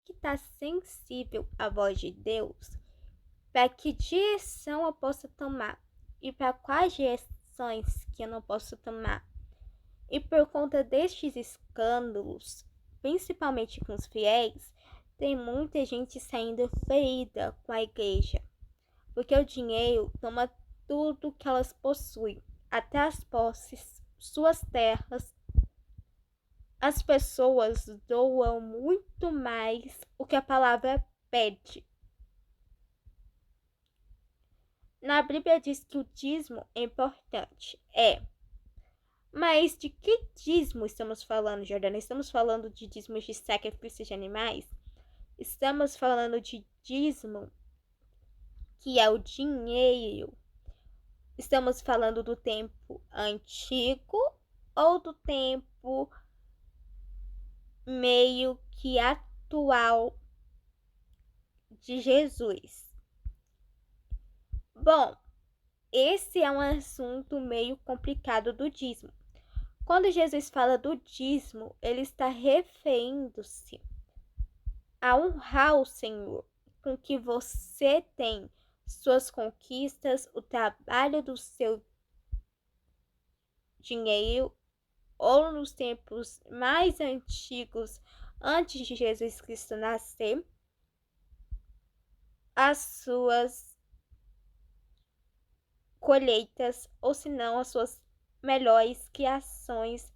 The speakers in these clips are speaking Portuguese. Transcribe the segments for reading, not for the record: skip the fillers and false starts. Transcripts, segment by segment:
que estar sensível à voz de Deus para que direção eu possa tomar e para quais direções que eu não posso tomar. E por conta destes escândalos, principalmente com os fiéis, tem muita gente saindo ferida com a igreja, porque o dinheiro toma tudo que elas possuem, até as posses, suas terras. As pessoas doam muito mais o que a palavra pede. Na Bíblia diz que o dízimo é importante. Mas de que dízimo estamos falando, Jordana? Estamos falando de dízimos de sacrifício de animais? Estamos falando de dízimo, que é o dinheiro. Estamos falando do tempo antigo ou do tempo meio que atual de Jesus? Bom, esse é um assunto meio complicado do dízimo. Quando Jesus fala do dízimo, ele está referindo-se a honrar o Senhor com que você tem suas conquistas, o trabalho do seu dinheiro, ou nos tempos mais antigos, antes de Jesus Cristo nascer, as suas colheitas, ou se não, as suas melhores criações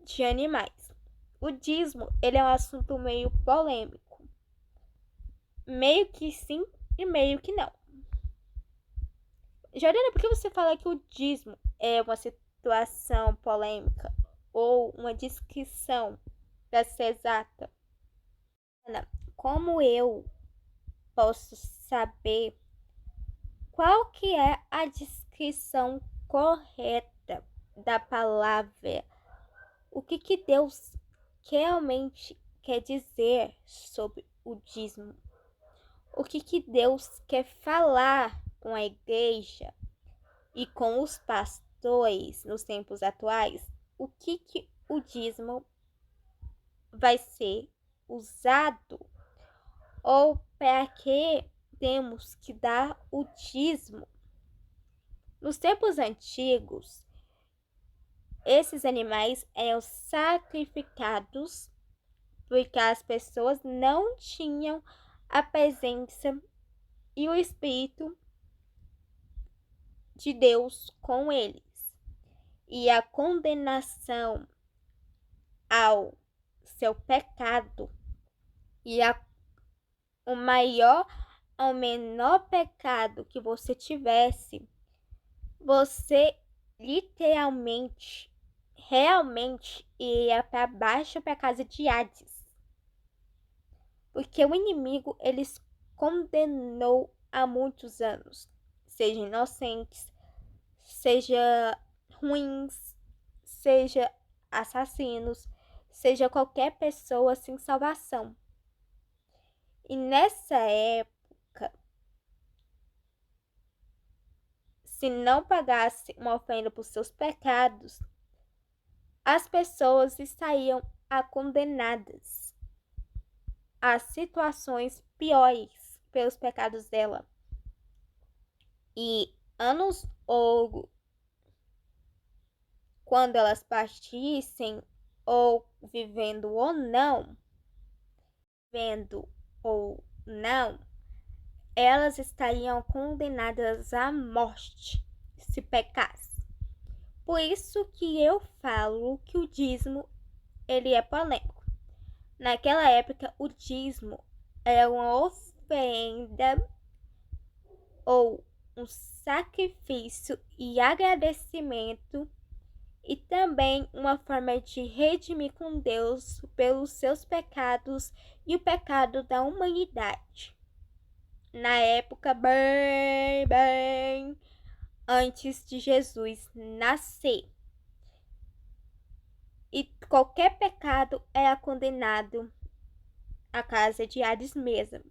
de animais. O dízimo, ele é um assunto meio polêmico. Meio que sim e meio que não. Jordana, por que você fala que o dízimo é uma situação polêmica ou uma descrição, para ser exata? Ana, como eu posso saber qual que é a descrição correta da palavra? O que Deus realmente quer dizer sobre o dízimo? O que Deus quer falar com a igreja e com os pastores nos tempos atuais? O que o dízimo vai ser usado? Ou para que temos que dar o dízimo? Nos tempos antigos, esses animais eram sacrificados porque as pessoas não tinham a presença e o Espírito de Deus com eles. E a condenação ao seu pecado e o maior ao menor pecado que você tivesse, você literalmente, realmente iria para baixo, para a casa de Hades. Porque o inimigo, eles condenou há muitos anos, seja inocentes, seja ruins, seja assassinos, seja qualquer pessoa sem salvação. E nessa época, se não pagasse uma oferta por seus pecados, as pessoas estariam condenadas a situações piores pelos pecados dela. E anos ou quando elas partissem, ou vivendo ou não, vendo ou não, elas estariam condenadas à morte se pecasse. Por isso que eu falo que o dízimo, ele é polêmico. Naquela época, o dízimo era uma oferenda ou um sacrifício e agradecimento, e também uma forma de redimir com Deus pelos seus pecados e o pecado da humanidade. Na época bem antes de Jesus nascer. E qualquer pecado era condenado à casa de Hades mesmo.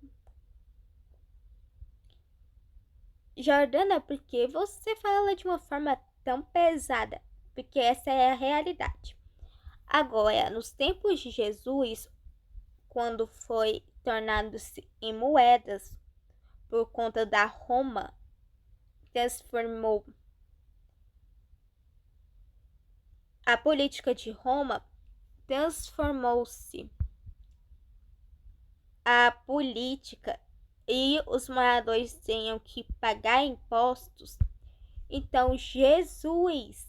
Jordana, por que você fala de uma forma tão pesada? Porque essa é a realidade. Agora, nos tempos de Jesus, quando foi tornando-se em moedas por conta da Roma, transformou a política de Roma, transformou-se a política e os moradores tinham que pagar impostos. Então Jesus,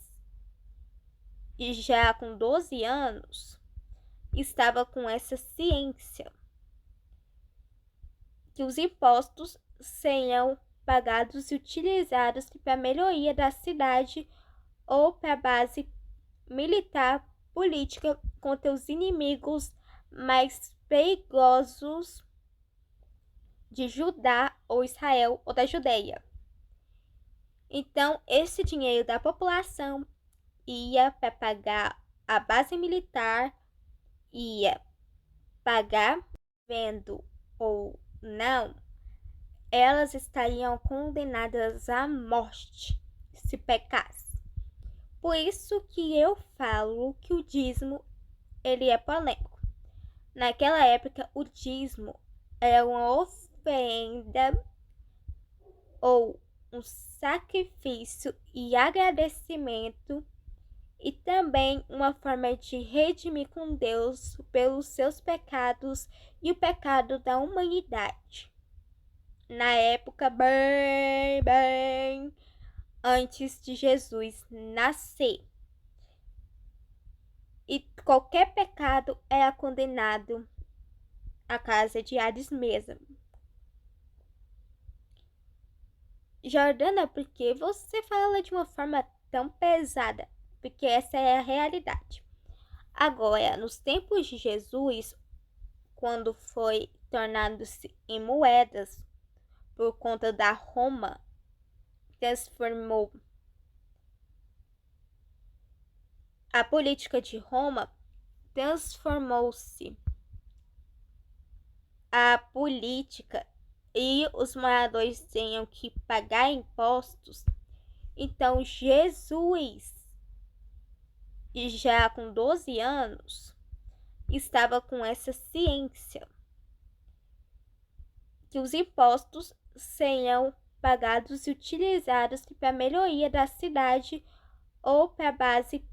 já com 12 anos, estava com essa ciência que os impostos seriam pagados e utilizados para a melhoria da cidade ou para a base militar política contra os inimigos mais perigosos de Judá ou Israel ou da Judeia. Então, esse dinheiro da população ia para pagar a base militar, ia pagar, vendo ou não, elas estariam condenadas à morte se pecasse. Por isso que eu falo que o dízimo ele é polêmico. Naquela época, o dízimo era uma oferenda ou um sacrifício e agradecimento, e também uma forma de redimir com Deus pelos seus pecados e o pecado da humanidade. Na época bem antes de Jesus nascer. E qualquer pecado era condenado à casa de Hades mesmo. Jordana, por que você fala de uma forma tão pesada? Porque essa é a realidade. Agora, nos tempos de Jesus, quando foi tornando-se em moedas por conta da Roma, transformou a política de Roma, transformou-se a política e os moradores tinham que pagar impostos. Então Jesus, já com 12 anos, estava com essa ciência que os impostos seriam pagados e utilizados para a melhoria da cidade ou para a base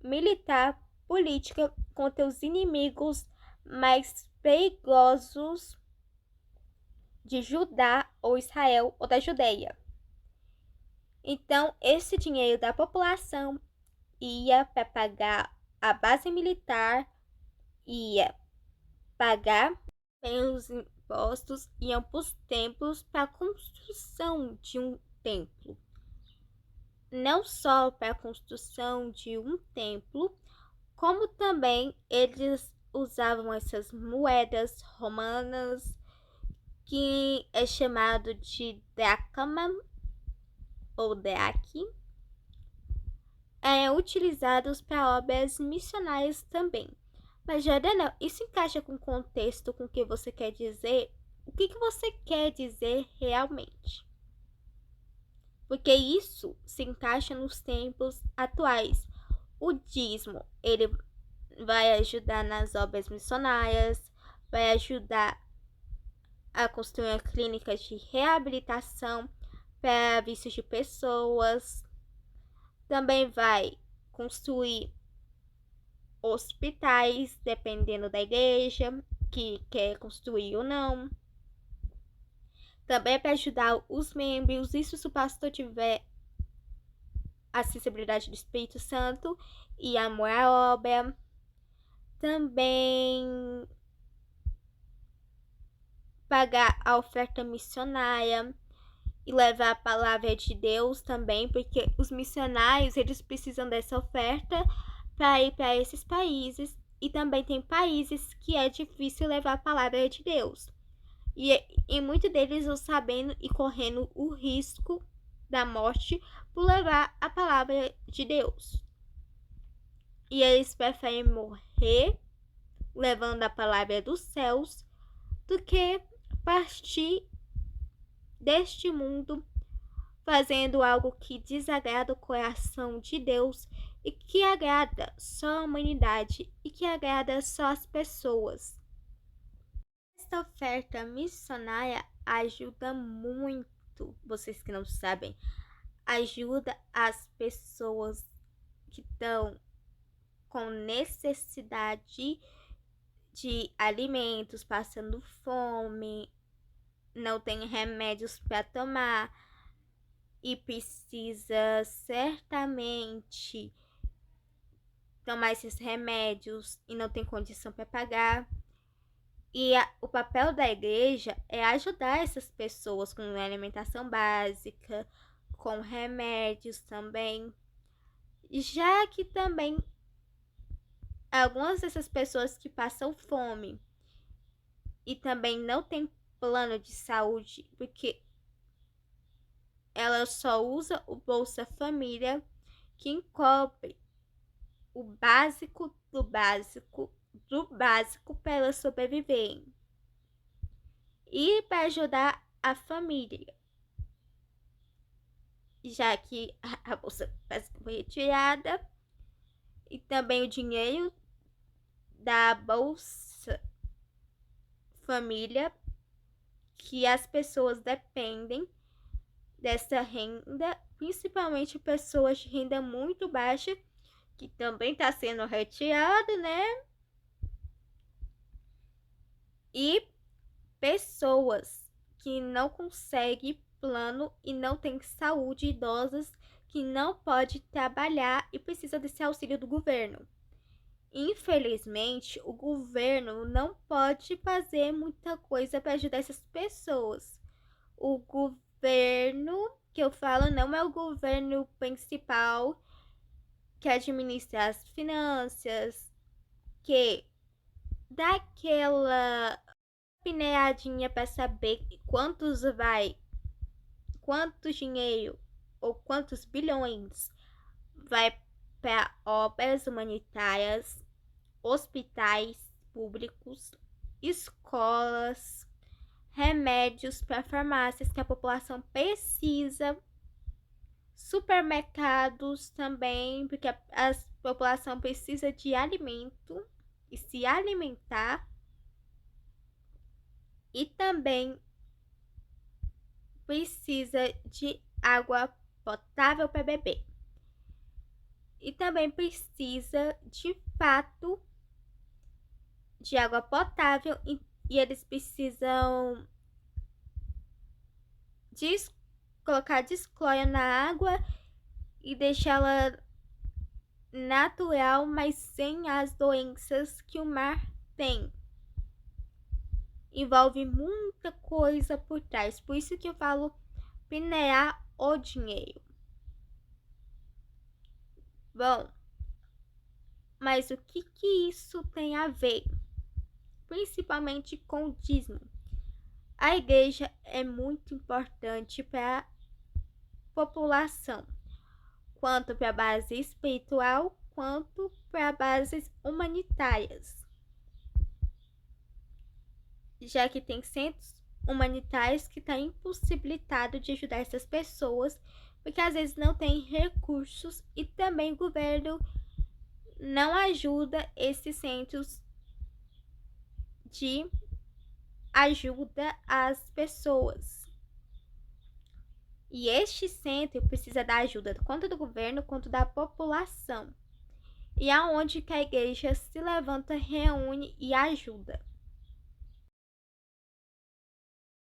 militar política contra os inimigos mais perigosos de Judá ou Israel ou da Judeia. Então, esse dinheiro da população ia para pagar a base militar, ia pagar pelos impostos, iam para os templos para a construção de um templo. Não só para a construção de um templo, como também eles usavam essas moedas romanas, que é chamado de dracma ou dracme, utilizados para obras missionárias também. Mas, Jordana, isso encaixa com o contexto com o que você quer dizer? O que você quer dizer realmente? Porque isso se encaixa nos tempos atuais. O dízimo, ele vai ajudar nas obras missionárias, vai ajudar a construir clínicas de reabilitação para vícios de pessoas, também vai construir hospitais, dependendo da igreja que quer construir ou não. Também é para ajudar os membros, isso se o pastor tiver acessibilidade do Espírito Santo e amor à obra. Também pagar a oferta missionária e levar a palavra de Deus também, porque os missionários eles precisam dessa oferta para ir para esses países, e também tem países que é difícil levar a palavra de Deus. E muitos deles vão sabendo e correndo o risco da morte por levar a palavra de Deus. E eles preferem morrer levando a palavra dos céus do que partir deste mundo fazendo algo que desagrada o coração de Deus e que agrada só a humanidade e que agrada só as pessoas. Esta essa oferta missionária ajuda muito, vocês que não sabem, ajuda as pessoas que estão com necessidade de alimentos, passando fome, não tem remédios para tomar e precisa certamente tomar esses remédios e não tem condição para pagar. E o papel da igreja é ajudar essas pessoas com alimentação básica, com remédios também. Já que também algumas dessas pessoas que passam fome e também não tem plano de saúde, porque ela só usa o Bolsa Família, que encobre o básico do básico do básico para elas sobreviverem. E para ajudar a família, já que a Bolsa Básica foi retirada, e também o dinheiro da Bolsa Família, que as pessoas dependem dessa renda, principalmente pessoas de renda muito baixa, que também está sendo retirado, né? E pessoas que não conseguem plano e não têm saúde, idosas que não pode trabalhar e precisa desse auxílio do governo. Infelizmente, o governo não pode fazer muita coisa para ajudar essas pessoas. O governo que eu falo não é o governo principal que administra as finanças, que dá aquela pineadinha para saber quanto dinheiro ou quantos bilhões vai para obras humanitárias, hospitais públicos, escolas, remédios para farmácias que a população precisa, supermercados também, porque a população precisa de alimento e se alimentar, e também precisa de água potável para beber. E também precisa, de fato, de água potável e eles precisam colocar descloro na água e deixá-la natural, mas sem as doenças que o mar tem. Envolve muita coisa por trás, por isso que eu falo pinear o dinheiro. Bom, mas o que isso tem a ver? Principalmente com o dízimo. A igreja é muito importante para a população, quanto para a base espiritual, quanto para bases humanitárias. Já que tem centros humanitários que estão impossibilitados de ajudar essas pessoas, porque às vezes não tem recursos e também o governo não ajuda esses centros de ajuda às pessoas. E este centro precisa da ajuda tanto do governo quanto da população. E aonde que a igreja se levanta, reúne e ajuda.